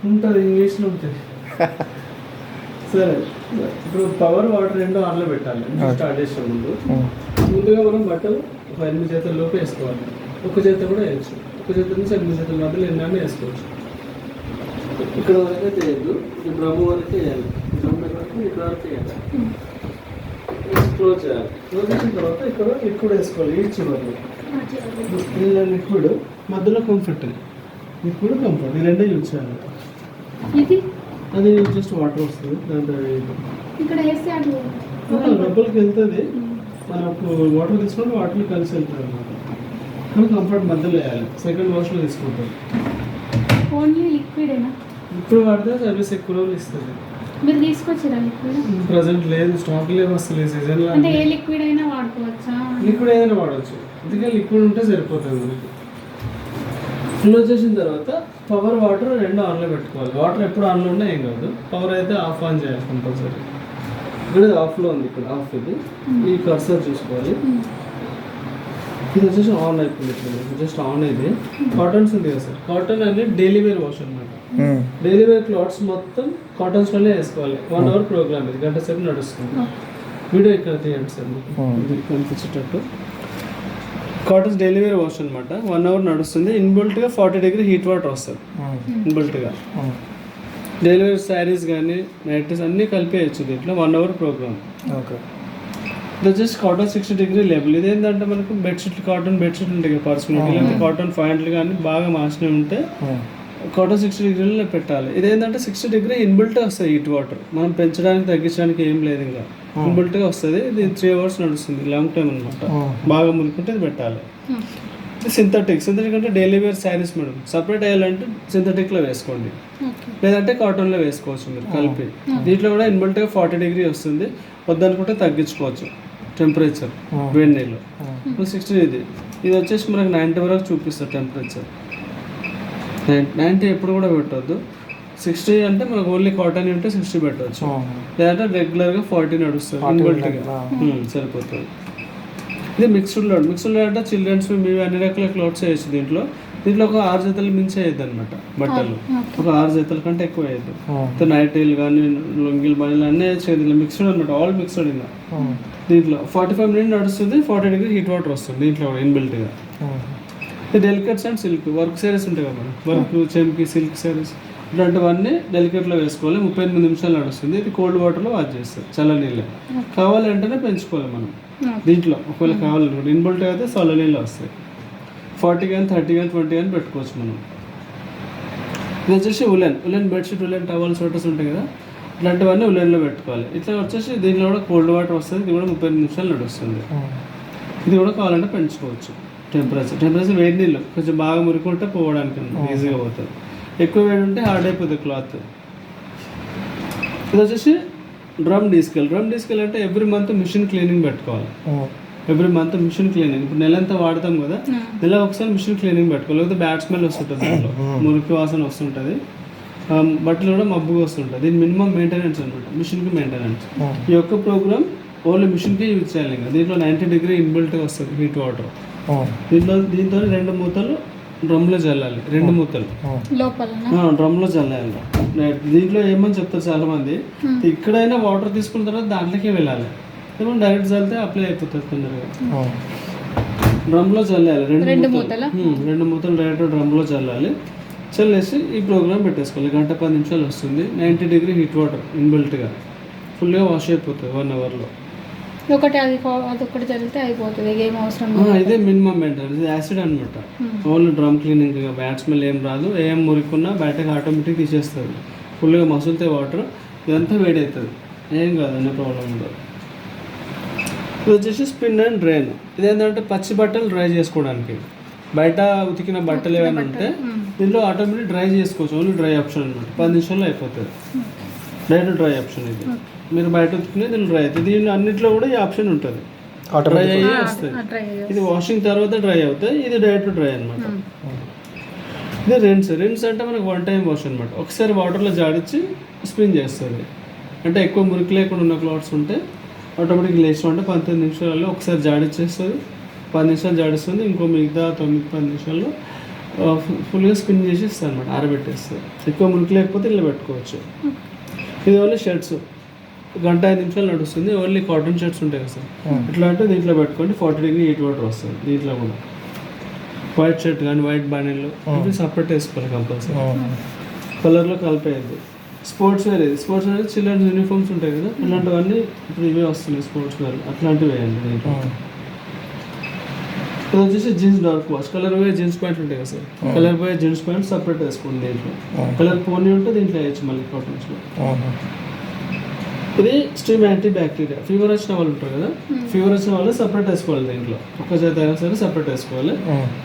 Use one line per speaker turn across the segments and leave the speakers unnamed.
ఉంటుంది, ఇంగ్లీష్లో ఉంటుంది. సరే, ఇప్పుడు పవర్ వాటర్ రెండు ఆన్లో పెట్టాలి. స్టార్ట్ చేసే ముందుగా మనం బట్టలు ఒక 8 చేతుల లోపు వేసుకోవాలి. ఒక చేత కూడా వేయచ్చు, ఒక చేత నుంచి 8 చేతుల మధ్యలో ఎన్ని వేసుకోవచ్చు. ఇక్కడ వరకు అయితే వేయద్దు, ఈ డ్రమ్ వరకు వేయాలి. డ్రమ్ వరకు ఇక్కడ వరకు వేయాలి. క్లోజ్ చేయాలి. క్లోజ్ చేసిన తర్వాత ఇక్కడ లిక్విడ్ వేసుకోవాలి. ఈ చివరి లిక్విడ్ మధ్యలో కంఫర్ట్, లిక్విడ్ కంఫర్ట్ ఈ రెండే యూజ్ చేయాలి. అది జస్ట్ వాటర్ వస్తుంది, దాంట్లో రబ్బర్కి వెళ్తుంది. మనకు వాటర్ తీసుకుంటే వాటర్ కలిసి వెళ్తుంది అనమాట. కానీ కంఫర్ట్ మధ్యలో వేయాలి. సెకండ్ వాష్లో తీసుకుంటాం.
ఓన్లీ లిక్విడేనా?
లిక్విడ్ వాడితే సర్వీస్ ఎక్కువ రోజులు ఇస్తుంది.
మీరు తీసుకొచ్చారా లిక్విడ్?
ప్రజెంట్ లేదు, స్టాక్ లేవు అసలు. ఈ సీజన్లో
అంటే ఏ లిక్విడ్ అయినా వాడుకోవచ్చా?
లిక్విడ్ ఏదైనా వాడవచ్చు, అందుకే లిక్విడ్ ఉంటే సరిపోతుంది మనకి. క్లోజ్ చేసిన తర్వాత పవర్ వాటర్ రెండు ఆన్లో పెట్టుకోవాలి. వాటర్ ఎప్పుడు ఆన్లో ఉన్నా ఏం కాదు, పవర్ అయితే ఆన్ చేయాలి కంపల్సరీ. ఇక్కడ ఆఫ్లో ఉంది, ఇక్కడ ఆఫ్. ఇది ఈ కర్సర్ చూసుకోవాలి. ఇది వచ్చేసి ఆన్ అయిపోయింది. జస్ట్ ఆన్ అయితే కాటన్స్ ఉంది కదా సార్, కాటన్ అనేది డైలీ వేర్ వాష్ అనమాట. డైలీ వేర్ క్లాత్స్ మొత్తం కాటన్స్లోనే వేసుకోవాలి. 1 అవర్ ప్రోగ్రామ్, ఇది గంట సేపు నడుస్తుంది. వీడియో ఇక్కడ తీయండి సార్, కనిపించేటట్టు. కాటన్స్ డైలీ వేర్ వాష్ అనమాట. 1 అవర్ నడుస్తుంది. ఇన్బిల్ట్గా 40 డిగ్రీ హీట్ వాటర్ వస్తుంది ఇన్బిల్ట్గా. డైలీ వేర్ శారీస్ కానీ నైటీస్ అన్నీ కలిపేయచ్చు దీంట్లో. 1 అవర్ ప్రోగ్రామ్.
ఓకే.
ఇది వచ్చేసి కాటన్ 60 డిగ్రీ లేబుల్. ఇది ఏంటంటే మనకు బెడ్షీట్లు, కాటన్ బెడ్షీట్లు ఉంటాయి కదా పర్సనల్, లేకపోతే కాటన్ ప్యాంట్లు కానీ బాగా మార్చినవి ఉంటే కాటన్ 60 డిగ్రీలో పెట్టాలి. ఇదేంటంటే 60 డిగ్రీ ఇన్బిల్ట్గా వస్తుంది హీట్ వాటర్. మనం పెంచడానికి తగ్గించడానికి ఏం లేదు, ఇంకా ఇన్బిల్ట్గా వస్తుంది. ఇది 3 అవర్స్ నడుస్తుంది, లాంగ్ టైం అనమాట. బాగా మునుకుంటే ఇది పెట్టాలి. ఇది సింథటిక్ అంటే daily wear saris madam. Separate వేయాలంటే సింథటిక్లో వేసుకోండి, లేదంటే కాటన్లో వేసుకోవచ్చు మీరు కలిపి. దీంట్లో కూడా ఇన్బిల్ట్గా 40 డిగ్రీ వస్తుంది. వద్దనుకుంటే తగ్గించుకోవచ్చు టెంపరేచర్ వేడి నీళ్ళు. 60 ఇది వచ్చేసి మనకు 90 వరకు చూపిస్తుంది టెంపరేచర్. 90 ఎప్పుడు కూడా పెట్టవద్దు. 60 అంటే మనకు ఓన్లీ కాటన్ ఉంటే 60 పెట్టవచ్చు, లేదంటే రెగ్యులర్గా 40 నడుస్తుంది ఇన్బిల్ట్గా, సరిపోతుంది. ఇది మిక్స్డ్ లోడ్ అంటే చిల్డ్రన్స్ మీ అన్ని రకాల క్లాత్స్ వేయచ్చు దీంట్లో. దీంట్లో ఒక 6 జతలు మించి వేయద్దు అనమాట బట్టలు. ఒక 6 జతల కంటే ఎక్కువ వేయద్దు. నైటీలు కానీ లొంగిలు బనీలు అన్నీ వేయచ్చు. దీంట్లో మిక్స్డ్ అనమాట, ఆల్ మిక్స్డ్. ఇంకా దీంట్లో 45 మినిట్స్ నడుస్తుంది. 40 డిగ్రీ హీట్ వాటర్ వస్తుంది దీంట్లో కూడా ఇన్బిల్ట్గా. ఇది delicates and silk work saris ఉంటాయి కదా మనం, వర్క్ చెంకి సిల్క్ శారీస్ ఇట్లాంటివన్నీ డెలికేట్లో వేసుకోవాలి. 38 నిమిషాలు నడుస్తుంది. ఇది కోల్డ్ వాటర్లో వాష్ చేస్తారు, చల్ల నీళ్ళు. కావాలంటేనే పెంచుకోవాలి మనం దీంట్లో. ఒకవేళ కావాలనుకుంటే ఇన్బిల్ట్ అయితే చల్ల నీళ్ళు వస్తాయి. 40 కానీ 30 కానీ 20 కానీ పెట్టుకోవచ్చు మనం. ఇది వచ్చేసి woollen bedsheet, woollen towel, sweaters ఉంటాయి కదా, ఇట్లాంటివన్నీ ఉలెన్లో పెట్టుకోవాలి. ఇట్లా వచ్చేసి దీంట్లో కూడా కోల్డ్ వాటర్ వస్తుంది. ఇది కూడా 30 నిమిషాలు నడుస్తుంది. ఇది కూడా కావాలంటే పెంచుకోవచ్చు. టెంపరేచర్ వేడి నీళ్ళు కొంచెం బాగా మురుకుంటే పోవడానికి ఈజీగా పోతుంది. ఎక్కువ వేడి ఉంటే హార్డ్ అయిపోతుంది క్లాత్. ఇది వచ్చేసి డ్రమ్ డీస్కెల్ అంటే ఎవ్రీ మంత్ మిషన్ క్లీనింగ్ పెట్టుకోవాలి. Every month machine cleaning. ఇప్పుడు నెలంతా వాడతాం కదా, నెల ఒకసారి మిషన్ క్లీనింగ్ పెట్టుకోవాలి. లేకపోతే బ్యాడ్ స్మెల్ వస్తుంటుంది, దాంట్లో మురికి వాసన వస్తుంటుంది, బట్టలు కూడా మబ్బుగా వస్తుంటుంది. దీని మినిమం మెయింటెనెన్స్ అనమాట, మిషన్కి మెయింటెనెన్స్. ఈ యొక్క ప్రోగ్రామ్ ఓన్లీ మిషన్కే యూజ్ చేయాలి. ఇంకా దీంట్లో 90 డిగ్రీ ఇన్బిల్ట్గా వస్తుంది హీట్ వాటర్. దీంతో 2 మూతలు డ్రమ్లో చల్లాలి. 2 మూతలు డ్రమ్లో చల్లాలి. దీంట్లో ఏమని చెప్తారు చాలా మంది, ఇక్కడైనా వాటర్ తీసుకున్న తర్వాత దాంట్లోకే వెళ్ళాలి. ఏమో డైరెక్ట్ చల్లితే అప్లై అయిపోతుంది తొందరగా. డ్రమ్లో చల్లాలి. 2 మూతలు డైరెక్ట్ డ్రమ్లో చల్లాలి. చల్లేసి ఈ ప్రోగ్రామ్ పెట్టేసుకోవాలి. 1 గంట 10 నిమిషాలు వస్తుంది. 90 డిగ్రీ హీట్ వాటర్ ఇన్బిల్ట్గా ఫుల్గా వాష్ అయిపోతుంది 1 అవర్లో.
అదొకటి చల్లితే అయిపోతుంది, ఏం అవసరం.
ఇదే మినిమం మెయింటెనెన్స్. ఇది యాసిడ్ అనమాట. Only drum cleaning, bad smell ఏం రాదు. ఏం మురికున్నా బయటకు ఆటోమేటిక్ తీసేస్తుంది. ఫుల్గా మసులుతే వాటర్, ఇదంతా వేడి అవుతుంది, ఏం కాదు, అనే ప్రాబ్లం ఉండదు. ఇది వచ్చేసి స్పిన్ అండ్ డ్రైన్. ఇదేంటంటే పచ్చి బట్టలు డ్రై చేసుకోవడానికి. బయట ఉతికిన బట్టలు ఏమైనా ఉంటే దీంట్లో ఆటోమేటిక్ డ్రై చేసుకోవచ్చు. ఓన్లీ డ్రై ఆప్షన్ అనమాట. 10 నిమిషాల్లో అయిపోతుంది. డైరెక్ట్ డ్రై ఆప్షన్ ఇది. మీరు బయట ఉతుకునే దీన్ని డ్రై అవుతుంది. దీనిలో అన్నింటిలో కూడా ఈ ఆప్షన్ ఉంటుంది, డ్రై అయ్యే వస్తుంది. ఇది వాషింగ్ తర్వాత డ్రై అవుతాయి. ఇది డైరెక్ట్ డ్రై అనమాట. ఇది రిన్స్ అంటే మనకు 1 టైం వాష్ అనమాట. ఒకసారి వాటర్లో జాడించి స్పిన్ చేస్తుంది. అంటే ఎక్కువ మురికి లేకుండా ఉన్న క్లాత్స్ ఉంటే ఆటోమేటిక్ లేచి అంటే 19 నిమిషాలలో ఒకసారి జాడిచ్చేస్తుంది. 10 నిమిషాలు జాడిస్తుంది. ఇంకో మిగతా 9-10 నిమిషాల్లో ఫుల్గా స్పిన్ చేసి ఇస్తాను అనమాట, ఆరబెట్టేస్తాను. ఎక్కువ మురికి లేకపోతే ఇలా పెట్టుకోవచ్చు. ఇది ఓన్లీ షర్ట్స్, గంట 5 నిమిషాలు నడుస్తుంది. ఓన్లీ కాటన్ షర్ట్స్ ఉంటాయి కదా సార్, ఇట్లా అంటే దీంట్లో పెట్టుకోండి 40 డిగ్రీ హీట్ వాటర్ వస్తుంది. దీంట్లో కూడా వైట్ షర్ట్ కానీ వైట్ బనీన్లు ఇవి సపరేట్ వేసుకోవాలి కంపల్సరీ, కలర్లో కలిపేది. స్పోర్ట్స్ వేర్, ఇది స్పోర్ట్స్ వేర్ చిల్డ్రన్స్ యూనిఫామ్స్ ఉంటాయి కదా, ఇలాంటివన్నీ ఇప్పుడు ఇవే వస్తున్నాయి స్పోర్ట్స్ వేర్, అట్లాంటివి వేయండి దీంట్లో. ఇది వచ్చేసి జీన్స్ డార్క్ వాష్, కలర్ పోయే జీన్స్ ప్యాంట్లు ఉంటాయి కదా సార్, కలర్ పోయే జీన్స్ ప్యాంట్ సపరేట్ వేసుకోండి దీంట్లో. కలర్ పోనీ ఉంటే దీంట్లో వేయచ్చు మళ్ళీ కాటన్స్లో. ఇది స్టీమ్ యాంటీ బ్యాక్టీరియా, ఫీవర్ వచ్చిన వాళ్ళు ఉంటారు కదా, ఫీవర్ వచ్చిన వాళ్ళు సపరేట్ వేసుకోవాలి దీంట్లో. ఒక్క చేత అయినా సరే సపరేట్ వేసుకోవాలి.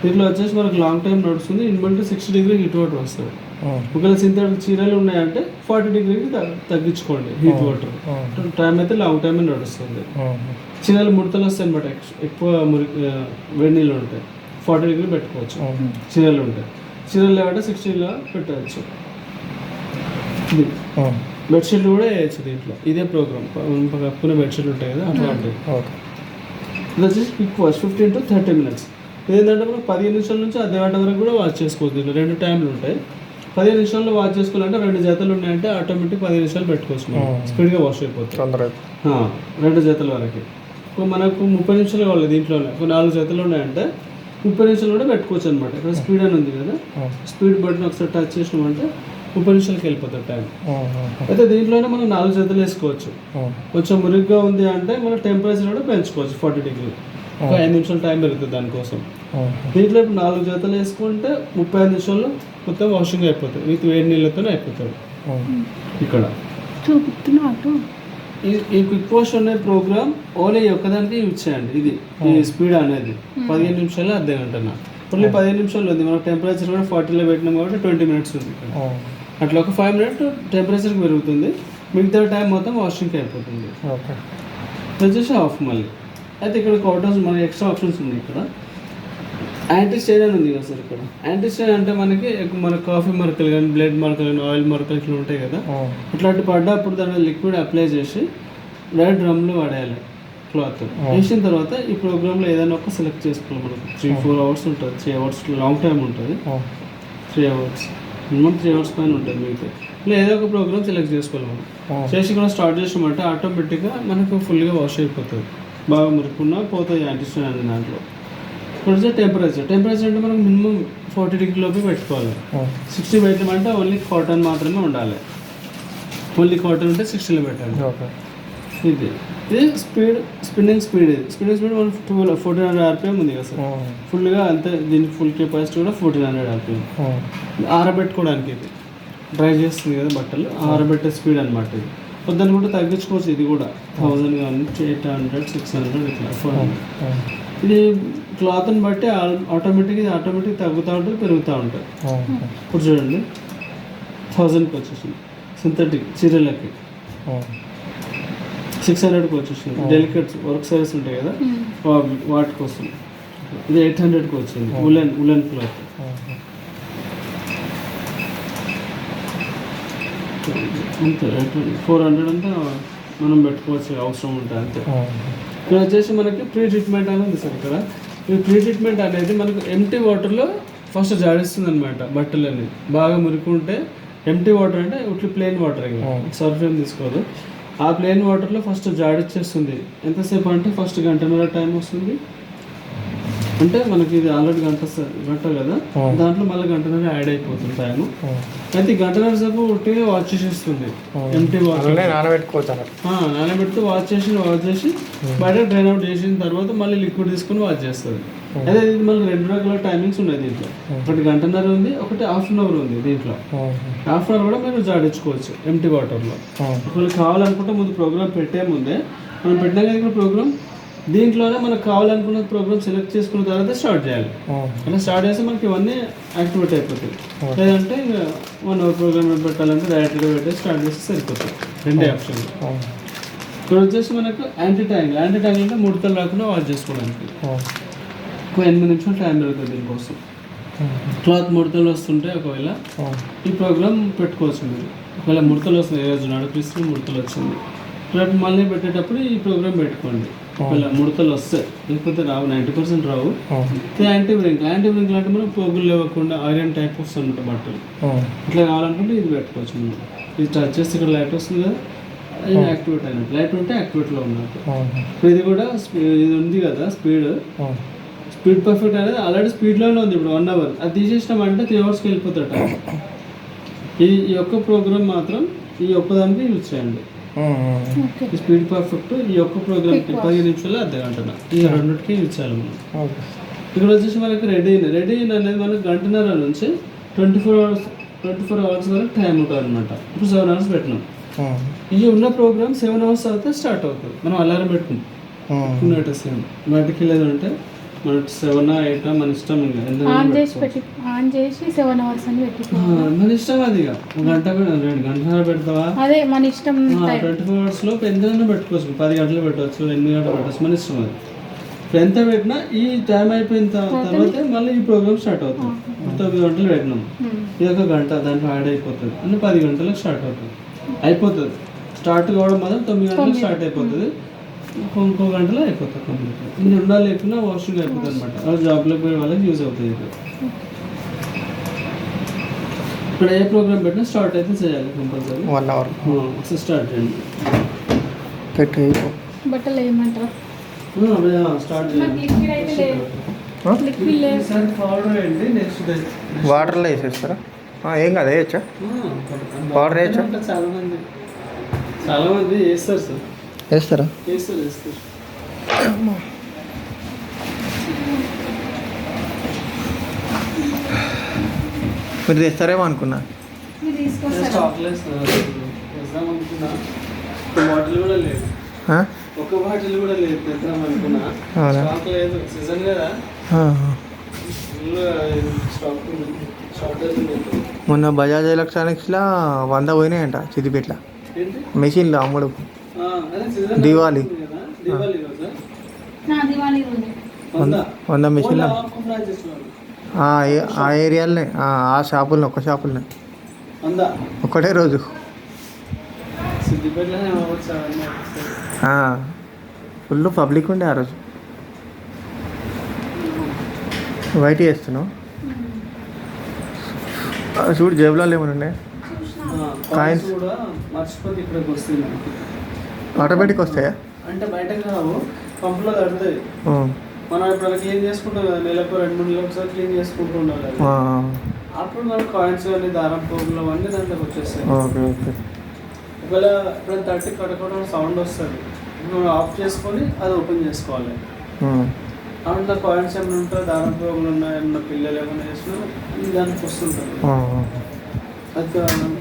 దీంట్లో వచ్చేసి మనకు లాంగ్ టైం నడుస్తుంది. ఇన్బిల్ట్ 60 డిగ్రీ హీట్ వాటర్ వస్తుంది. ఒకవేళ సింథటిక్ చీరలు ఉన్నాయంటే 40 డిగ్రీకి తగ్గించుకోండి హీట్ వాటర్. టైం అయితే లాంగ్ టైం నడుస్తుంది. చీరలు ముడతలు వస్తాయి అనమాట, ఎక్కువ వేడి నీళ్ళు ఉంటాయి, 40 డిగ్రీ పెట్టుకోవచ్చు. చీరలు ఉంటాయి, చీరలు లేవంటే 60లో పెట్టవచ్చు. ఇది బెడ్షీట్లు కూడా వేయచ్చు దీంట్లో. ఇదే ప్రోగ్రామ్, కప్పుకునే బెడ్షీట్లు ఉంటాయి కదా అట్లాంటివి. ఇది వచ్చేసి క్విక్ వాష్ 15 to 30 minutes. ఇదేంటంటే మనం 15 నిమిషాల నుంచి అర్ధ గంట వరకు కూడా వాష్ చేసుకోవచ్చు. దీంట్లో 2 టైంలు ఉంటాయి. 15 నిమిషాల్లో వాష్ చేసుకోవాలంటే 2 జతలు ఉన్నాయంటే ఆటోమేటిక్ 15 నిమిషాలు పెట్టుకోవచ్చు, స్పీడ్గా వాష్ అయిపోతుంది. 2 జతల వరకు. మనకు 30 నిమిషాలు కావాలి దీంట్లోనే. 4 జతలు ఉన్నాయంటే 30 నిమిషాలు కూడా పెట్టుకోవచ్చు అనమాట. ఇక్కడ స్పీడ్ అని ఉంది కదా, స్పీడ్ బటన్ ఒకసారి టచ్ చేసినామంటే 30 నిమిషాలకి వెళ్ళిపోతుంది టైం. అయితే దీంట్లోనే మనం 4 జతలు వేసుకోవచ్చు. కొంచెం మురిగ్గా ఉంది అంటే మనం టెంపరేచర్ కూడా పెంచుకోవచ్చు 40 డిగ్రీ. ఒక 5 నిమిషాలు టైం పెరుగుతుంది దానికోసం. దీంట్లో ఇప్పుడు 4 జతలు వేసుకుంటే 35 నిమిషాల్లో మొత్తం వాషింగ్ అయిపోతుంది, విత్ వేడి నీళ్ళతోనే అయిపోతుంది. ఇక్కడ ఈ క్విక్ వాష్ అనే ప్రోగ్రామ్ ఓన్లీ ఒక్కదానికి యూజ్ చేయండి. ఇది ఈ స్పీడ్ అనేది 15 నిమిషాలు అర్ధ గంటన, ఓన్లీ 15 నిమిషాలు ఉంది. మనం టెంపరేచర్ కూడా 40లో పెట్టినాం కాబట్టి 20 minutes ఉంది ఇక్కడ. అట్లా ఒక 5 minutes టెంపరేచర్ పెరుగుతుంది, మిగతా టైం మొత్తం వాషింగ్కి అయిపోతుంది. వచ్చేసి ఆఫ్ మళ్ళీ. అయితే ఇక్కడ కాటన్స్ మన ఎక్స్ట్రా ఆప్షన్స్ ఉంది. ఇక్కడ యాంటీ స్టెయిన్ అని ఉంది కదా సార్. ఇక్కడ యాంటీ స్టెయిన్ అంటే మన కాఫీ మరకలు కానీ, బ్లడ్ మరకలు కానీ, ఆయిల్ మరకలు ఇట్లా ఉంటాయి కదా, అట్లాంటి పడ్డప్పుడు దాని లిక్విడ్ అప్లై చేసి డైరెక్ట్ డ్రమ్లో పడేయాలి. క్లాత్ వేసిన తర్వాత ఈ ప్రోగ్రామ్లో ఏదైనా ఒక సెలెక్ట్ చేసుకోవాలి. మనకు 3-4 hours ఉంటుంది, 3 hours లాంగ్ టైం ఉంటుంది. 3 hours మినిమం 3 hours పైన ఉంటుంది. మిగతా ఇలా ఏదో ఒక ప్రోగ్రామ్ సెలెక్ట్ చేసుకోవాలి మనం. చేసి కూడా స్టార్ట్ చేసామంటే ఆటోమేటిక్గా మనకు ఫుల్గా వాష్ అయిపోతుంది. బాగా మురుకున్నా పోతుంది యాంటీ స్టెయిన్ అనే దాంట్లో. ఇప్పుడు వచ్చే టెంపరేచర్ అంటే మనకు మినిమం 40 డిగ్రీ లోపే పెట్టుకోవాలి. 60 పెట్టమంటే ఓన్లీ కాటన్ మాత్రమే ఉండాలి. ఓన్లీ కాటన్ ఉంటే 60లో పెట్టాలి. ఇది స్పిన్నింగ్ స్పీడ్. మనం 1400 RPM ఉంది కదా సార్. ఫుల్గా అంతే, దీనికి ఫుల్ కెపాసిటీ కూడా 1400 RPM. ఆరబెట్టుకోవడానికి ఇది డ్రై చేస్తుంది కదా బట్టలు, ఆరబెట్టే స్పీడ్ అనమాట. ఇది పొద్దున్న కూడా తగ్గించుకోవచ్చు. ఇది కూడా 1000 కానీ 800, 600 ఇట్లా 400. ఇది క్లాత్ని బట్టి ఆటోమేటిక్ తగ్గుతూ ఉంటుంది, పెరుగుతూ ఉంటుంది. ఇప్పుడు చూడండి 1000కి వచ్చేసింది. సింథటిక్ చీరలకి 600కి వచ్చేసింది. డెలికేట్ వర్క్ సైజెస్ ఉంటాయి కదా వాటి కోసం. ఇది 800కి వచ్చింది. Woollen cloth. అంతే 400 అంతా మనం పెట్టుకోవచ్చు అవసరం ఉంటుంది అంతే. ఇక్కడ వచ్చేసి మనకి ప్రీ ట్రీట్మెంట్ అనేది ఉంది సార్. ఇక్కడ ఈ ప్రీ ట్రీట్మెంట్ అనేది మనకు ఎంటీ వాటర్లో ఫస్ట్ జాడిస్తుంది అనమాట. బట్టలని బాగా మురుకుంటే ఎంటీ వాటర్ అంటే ఇట్లా ప్లెయిన్ వాటర్, సర్ఫ్ ఏం తీసుకోదు. ఆ ప్లెయిన్ వాటర్లో ఫస్ట్ జాడిచ్చేస్తుంది. ఎంతసేపు అంటే ఫస్ట్ 1.5 గంటల టైం వస్తుంది. అంటే మనకి ఇది ఆల్రెడీ గంట కదా, దాంట్లో మళ్ళీ 1.5 గంటల యాడ్ అయిపోతుంది టైం. అయితే 1.5 గంటల సేపు ఒట్టిగా వాష్ చేసేస్తుంది. ఎంటీ వాటర్ నానబెట్టి వాష్ చేసి బయట డ్రైన్ అవుట్ చేసిన తర్వాత మళ్ళీ లిక్విడ్ తీసుకుని వాష్ చేస్తుంది. అదే ఇది మళ్ళీ 2 రకాల టైమింగ్స్ ఉన్నాయి దీంట్లో. ఒకటి 1.5 గంటన్నర ఉంది, ఒకటి ½ అవర్ ఉంది. దీంట్లో ½ అవర్ కూడా మీరు జాడించుకోవచ్చు ఎంటీ వాటర్లో. ఒకవేళ కావాలనుకుంటే ముందు ప్రోగ్రామ్ పెట్టే ముందే మనం పెట్టినా ఇక్కడ ప్రోగ్రామ్ దీంట్లోనే మనకు కావాలనుకున్న ప్రోగ్రామ్ సెలెక్ట్ చేసుకున్న తర్వాత స్టార్ట్ చేయాలి. అలా స్టార్ట్ చేస్తే మనకి ఇవన్నీ యాక్టివేట్ అయిపోతాయి. లేదంటే 1 hour ప్రోగ్రామ్ పెట్టాలంటే డైరెక్ట్గా పెట్టేసి స్టార్ట్ చేస్తే సరిపోతుంది. 2 ఆప్షన్. ఇక్కడ వచ్చేసి మనకు యాంటీ ట్యాంగిల్ అంటే ముడతలు రాకుండా వాష్ చేసుకోవడానికి. ఒక 8 నిమిషాలు టైం దొరుకుతుంది దీనికోసం. క్లాత్ ముడతలు వస్తుంటే ఒకవేళ ఈ ప్రోగ్రామ్ పెట్టుకోవచ్చు మీరు. ఒకవేళ ముడతలు వస్తుంది, ఏ రోజు నడిపిస్తూ ముడతలు వచ్చింది, రేపు మళ్ళీ పెట్టేటప్పుడు ఈ ప్రోగ్రామ్ పెట్టుకోండి. ఒకవేళ ముడతలు వస్తాయి, లేకపోతే రావు, 90% రావు. యాంటీ బ్రింక్ అంటే మనం పోగులు లేవకుండా ఐరన్ టైప్ వస్తుంది అనమాట బట్టలు. ఇట్లా కావాలనుకుంటే ఇది పెట్టుకోవచ్చు మనం. ఇది టచ్ చేస్తే ఇక్కడ లైట్ వస్తుంది కదా, అది యాక్టివేట్ అయినట్టు. లైట్ ఉంటే యాక్టివేట్లో ఉన్నట్టు. ఇప్పుడు ఇది కూడా ఇది ఉంది కదా స్పీడ్ పర్ఫెక్ట్ అనేది ఆల్రెడీ స్పీడ్లోనే ఉంది. ఇప్పుడు 1 hour అది తీసేసినామంటే 3 hours వెళ్ళిపోతాట. ఈ యొక్క ప్రోగ్రామ్ మాత్రం ఈ ఒక్కదానికి యూజ్ చేయండి. ఈ స్పీడ్ పర్ఫెక్ట్ ఈ యొక్క ప్రోగ్రామ్ 15 నిమిషాలు అర్ధగంట ఈ రెండింటికి యూజ్ చేయాలి మనం. ఇక్కడ వచ్చేసి మనకి రెడీ అనేది మనకి 1:30 నుంచి 24 hours వరకు టైం ఉంటుంది అనమాట. ఇప్పుడు 7 hours పెట్టినాం. ఈ ఉన్న ప్రోగ్రామ్ 7 hours తర్వాత స్టార్ట్ అవుతుంది. మనం అలారం పెట్టుకుంటాం. బయటకి వెళ్ళేదంటే మన 7 or 8 మన ఇష్టం.
ఆన్ చేసి 7 hours అని పెట్టుకోవాలి.
మన ఇష్టం. అది ఇక 1 గంట 2 గంటలు పెడతావా,
అదే మన ఇష్టం.
24 hours లో ఎంతైనా పెట్టుకోవచ్చు. 10 గంటలు పెట్టవచ్చు, 8 గంటలు పెట్టవచ్చు, మన ఇష్టం. అది ఇప్పుడు ఎంత పెట్టినా ఈ టైం అయిపోయిన తర్వాత మళ్ళీ ఈ ప్రోగ్రామ్ స్టార్ట్ అవుతుంది. 9 గంటలు పెట్టినాం, ఇది 1 గంట దాంట్లో యాడ్ అయిపోతుంది. అంటే 10 గంటలకు స్టార్ట్ అవుతుంది. స్టార్ట్ కావడం మాత్రం 9 గంటలకు స్టార్ట్ అయిపోతుంది. ఇంకో గంటలో అయిపోతుంది కంప్లీట్. ఇది ఉండాలి లేకున్నా వాషింగ్ అయిపోతుంది అనమాట. అది జాబ్లోకి పోయే వాళ్ళకి యూజ్ అవుతుంది. ఇప్పుడు ఏ ప్రోగ్రామ్ పెట్టినా స్టార్ట్ అయితే చేయాలి కంపల్సరీ.
1 hour
స్టార్ట్ చేయండి.
బట్టలు వేయమంటారా?
స్టార్ట్ చేయండి. పౌడర్ వేయండి. నెక్స్ట్
వాటర్లో వేసేస్తారా? ఏం కాదు, వేయచ్చా? పౌడర్ వేయచ్చా?
చాలా మంది వేస్తారు సార్.
వేస్తారా?
వేస్తారు.
మీరు తెస్తారేమో అనుకున్నా.
చాక్లెట్స్ వేద్దాం అనుకున్నా. బాటిల్ కూడా లేదు, ఒక బాటిల్ కూడా లేదు. తెద్దాం అనుకున్నా, స్టాక్ లేదు. సీజన్ కదా,
మొన్న బజాజ్ ఎలక్ట్రానిక్స్లో 100 పోయినాయంట సిద్దిపేటలో. మెషిన్లో అమ్ముడు దివాళీ 100 మెషిన్లో ఆ ఏరియాలోనే, ఆ షాపులనే, ఒక్క షాపులనే ఒక్కటే రోజు. ఫుల్ పబ్లిక్ ఉండే ఆ రోజు. వైట్ చేస్తున్నావు చూడు, జేబులో ఏమైనా ఉండే కాయిన్స్
కూడా మర్చిపోతే ఇక్కడికి వస్తుంది.
ఆటోమేటిక్ వస్తాయా?
అంటే బయటకు రావు, పంపులో తడుతాయి. మనం ఇప్పుడు క్లీన్ చేసుకుంటాం కదా, నెలకు 2-3 నెలలకు ఒకసారి క్లీన్ చేసుకుంటూ ఉండాలి. అప్పుడు మనకు కాయిన్స్ కానీ దారం పోగులు అవన్నీ దాంట్లోకి వచ్చేస్తాయి. ఒకవేళ ఎప్పుడైనా 30 కట్టుకోవడం సౌండ్ వస్తుంది, మనం ఆఫ్ చేసుకొని అది ఓపెన్ చేసుకోవాలి. అందులో కాయిన్స్ ఏమైనా ఉంటాయి, దారం పోగులు ఉన్నాయి, ఏమన్నా పిల్లలు ఏమైనా వేసినా దానికి వస్తుంటుంది. అది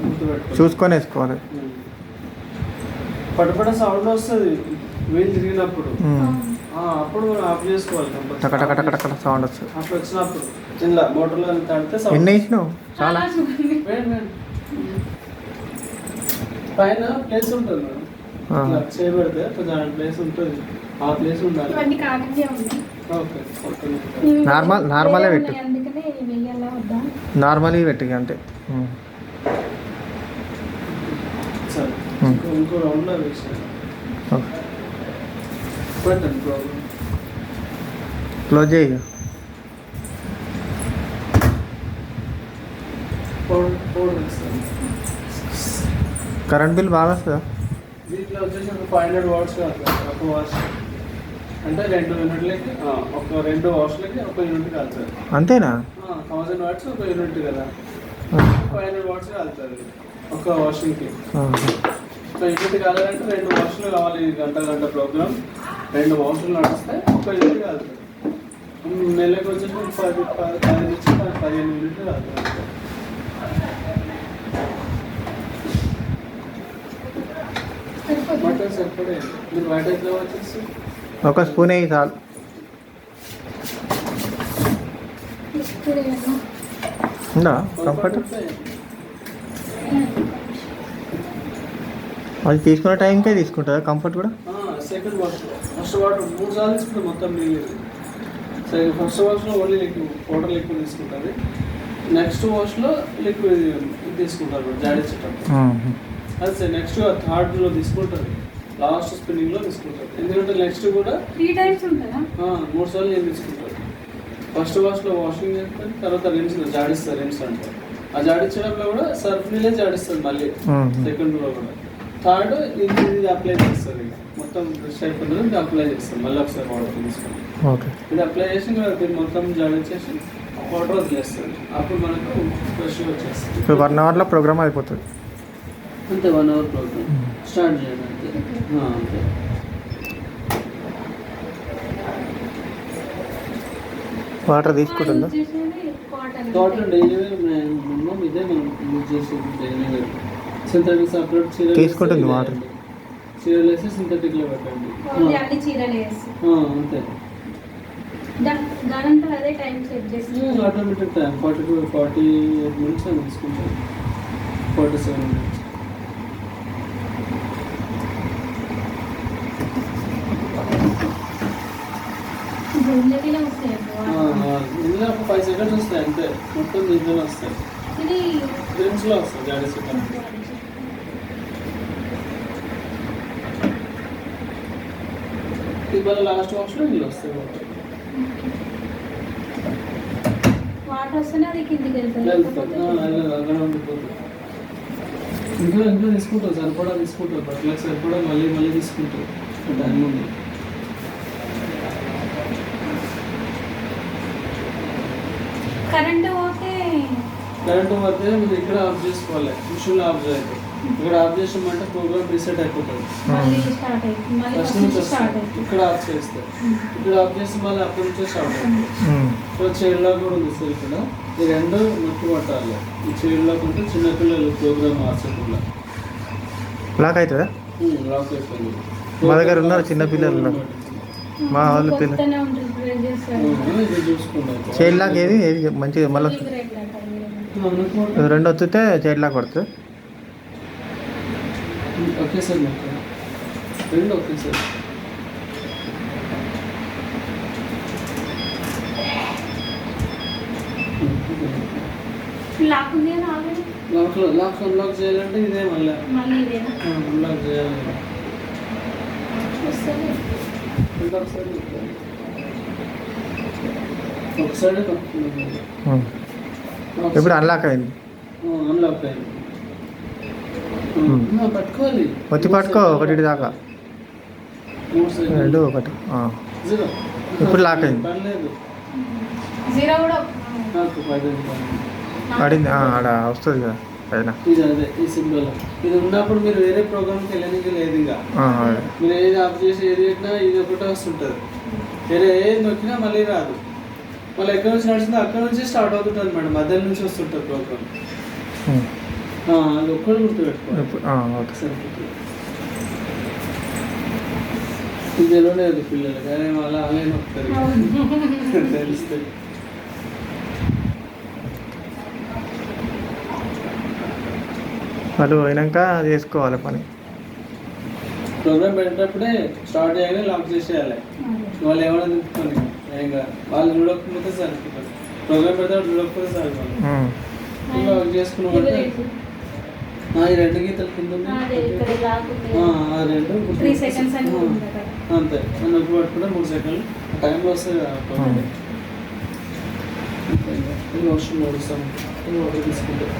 గుర్తుపెట్టుకోవాలి,
చూసుకొని వేసుకోవాలి.
పటపట సౌండ్ వస్తుంది వీలు తిరిగినప్పుడు, అప్పుడు మనం ఆఫ్ చేసుకోవాలి.
సౌండ్ వస్తుంది.
అట్లా వచ్చినప్పుడు ఇలా మోటార్లో తడితే సౌండ్.
ఎన్ని వేసినావు? చాలా.
పైన ప్లేస్ ఉంటుంది మేడం, చేయబడితే కొంచెం ప్లేస్ ఉంటుంది. ఆ ప్లేస్ ఉండాలి. ఓకే,
నార్మలే పెట్టు, నార్మల్గా పెట్టి అంతే.
సరే, ఇంకో రౌండ్లో వేసాను. పెట్టండి ప్రాబ్లం.
క్లోజ్ చేయ.
పౌడర్ వేస్తాను.
కరెంట్ బిల్ బాగా వస్తుందా?
దీంట్లో వచ్చేసి ఒక 500 watts కాదు, ఒక వాష్ అంటే 2 యూనిట్లకి, ఒక 2 వాష్లకి ఒక యూనిట్ కాలుతుంది.
అంతేనా?
1000 watts ఒక యూనిట్ కదా, 500 watts కాలుతుంది ఒక వాషింగ్కి. ఒక యూనిట్ కావాలంటే 2 వాష్లు కావాలి. గంట ప్రోగ్రామ్ 2 వాష్లు నడిస్తే ఒక యూనిట్ కాలుతుంది. నెలకు వచ్చేసి 10 నుంచి 15 యూనిట్లు కాలుతుంది. మటన్ సరిపడే మీరు బయట ఎట్లా వచ్చేసి
ఒక స్పూన్ వేయి చాలు. ఉందా కంఫర్ట్? అది తీసుకున్న టైంకే తీసుకుంటుందా కంఫర్ట్ కూడా?
సెకండ్ వాష్, ఫస్ట్ వాటర్ 3 సార్లు తీసుకుంటాం మొత్తం నీళ్ళు. ఫస్ట్ వాష్లో ఓన్లీ లిక్విడ్ పౌడర్ లిక్విడ్ తీసుకుంటుంది. నెక్స్ట్ వాష్లో లిక్విడ్ తీసుకుంటారు జాడించేటప్పుడు. అది నెక్స్ట్ థర్డ్లో తీసుకుంటుంది. లాస్ట్ స్పిన్నింగ్లో తీసుకుంటారు. ఎందుకంటే నెక్స్ట్ కూడా
3 టైమ్స్ ఉంటుందా?
3 సార్లు నేను తీసుకుంటారు. ఫస్ట్ వాష్లో వాషింగ్ చేస్తారు, తర్వాత రిన్స్ జాడిస్తారు. రిన్స్ అంటే ఆ జాడించడంలో కూడా సర్ఫ్ నీళ్ళే జాడిస్తుంది మళ్ళీ. సెకండ్లో కూడా థర్డ్ ఇది అప్లై చేస్తారు. ఇక మొత్తం ఫ్రెష్ అయిపోతుంది, ఇది అప్లై చేస్తారు. మళ్ళీ ఒకసారి వాటర్ తీసుకొని ఇది అప్లై చేసి ఇది మొత్తం జాడించేసి వాటర్ వదిలేస్తుంది. అప్పుడు మనకు ఫ్రెష్ వచ్చేస్తుంది.
ఇప్పుడు 1 అవర్లో ప్రోగ్రామ్ అయిపోతుంది
అంతే. 1 అవర్ ప్రోగ్రామ్ స్టార్ట్ చేయండి అంతే. అంతే.
వాటర్ తీసుకుంటుందా?
కాటన్ డైలీ మినిమం ఇదే మనం యూజ్ చేసేది. డైలీ సింథటిక్ సపరేట్ చీర
తీసుకుంటుంది వాటర్.
చీరలు వేసి సింథటిక్లో పెట్టండి.
అన్ని చీరలు వేసి
అంతే.
దానంతా అదే టైం సెట్ చేసి
ఆటోమేటిక్ టైం 48 మినిట్స్ అని తీసుకుంటాం. 47 మినిట్స్. ఇందులో ఒక 5 సెకండ్స్ వస్తాయి అంతే. మొత్తం దీంట్లోనే వస్తాయి.
ఇది
డ్రింక్స్లో వస్తాయి జాడీ సెకండ్. ఇవాళ లాస్ట్ వాష్లో ఇందులో వస్తాయి
వాటర్ వస్తేనే అది కిందికి వెళ్తుంది.
అక్కడ ఉండిపోతుంది. ఇంట్లో తీసుకుంటారు, సరిపడా తీసుకుంటారు. బట్టలకు సరిపడా మళ్ళీ తీసుకుంటారు. టైం ఉంది.
కరెంట్
పోతే మీరు ఇక్కడ ఆఫ్ చేసుకోవాలి. మిషన్లో ఆఫ్ చేయాలి. ఇక్కడ ఆఫ్ చేసామంటే ప్రోగ్రామ్ రీసెట్ అయిపోతుంది. ఫస్ట్ నుంచి వస్తుంది. ఇక్కడ ఆఫ్ చేస్తే ఇక్కడ ఆఫ్ చేస్తే మళ్ళీ అక్కడి నుంచే స్టార్ట్ అవుతుంది. సో చైల్డ్ లాక్ కూడా ఉంది సార్. ఇక్కడ ఈ రెండు నొక్కి పట్టాలి. ఈ చైల్డ్ లాక్ ఉంటే చిన్నపిల్లలు ప్రోగ్రామ్ మార్చకుండా
లాక్ అవుతుందా?
లాక్ అయిపోయింది.
మా దగ్గర ఉన్నారు చిన్నపిల్లలు. మా వాళ్ళు పిల్లలు
ఇది చూసుకుంటారు.
చైల్డ్ లాక్ ఏది మంచిగా మళ్ళీ 2 వచ్చితే చైల్డ్ లాక్ పడుతుంది.
Okay sir. రెండు ఓకే సార్.
లాక్ ఉంది అని ఆల్రెడీ.
లాక్ అన్లాక్ చేయాలంటే ఇదే మళ్ళీ
ఇదేనా
అన్లాక్ చేయాలి.
వస్తుంది.
ఒకసారి
ఇప్పుడు అన్లాక్ అయింది.
అన్లాక్ అయింది. పట్టుకోవాలి.
వచ్చి పట్టుకో 1 దాకా. 2 1. ఇప్పుడు లాక్ అయింది.
పర్లేదు.
0 కూడా
పడింది. ఆడ వస్తుంది కదా పైన.
ఇది అదే ఈ సింబల్. ఇది ఉన్నప్పుడు మీరు వేరే ప్రోగ్రామ్కి వెళ్ళడానికి లేదు. ఇంకా మీరు ఏది ఆఫ్ చేసి ఏది పెట్టినా ఇది ఒకటే వస్తుంటుంది. వేరే ఏది నొక్కినా మళ్ళీ రాదు. మళ్ళీ ఎక్కడి నుంచి నడుస్తుందో అక్కడ నుంచి స్టార్ట్ అవుతుంటుంది మేడం. మధ్య నుంచి వస్తుంటుంది ప్రోగ్రామ్. అది ఒక్కటి గుర్తుపెట్టుకోవాలి. ఇది తెలియలేదు పిల్లలు, కానీ మళ్ళీ అలాగే నొక్కుతారు తెలుస్తుంది.
వాళ్ళు పోయినాక చేసుకోవాలి పని.
ప్రోగ్రామ్ పెట్టేటప్పుడే స్టార్ట్ చేయగానే లాక్ చేసేయాలి. వాళ్ళు ఏమైనా తిప్పుకొని ఇంకా వాళ్ళు చూడకపోతే సరిపోతుంది. ప్రోగ్రామ్ పెడితే చూడకపోతే సరిపోతుంది. లాక్ చేసుకున్నామంటే ఈ 2 గీతలు కింద ఆ 2
3 seconds
అంతే. నొప్పి పట్టుకుంటే 3 సెకండ్లు టైంలో వస్తుంది కదా. వాష్రూమ్ నడుస్తాం. వాటర్ తీసుకుంటాం.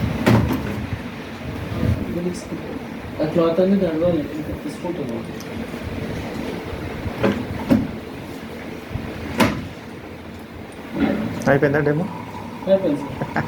ఆ క్లాత్ అన్ని దండాలి తీసుకుంటున్నాం.
అయిపోయిందా డెమో?
అయిపోయింది సార్.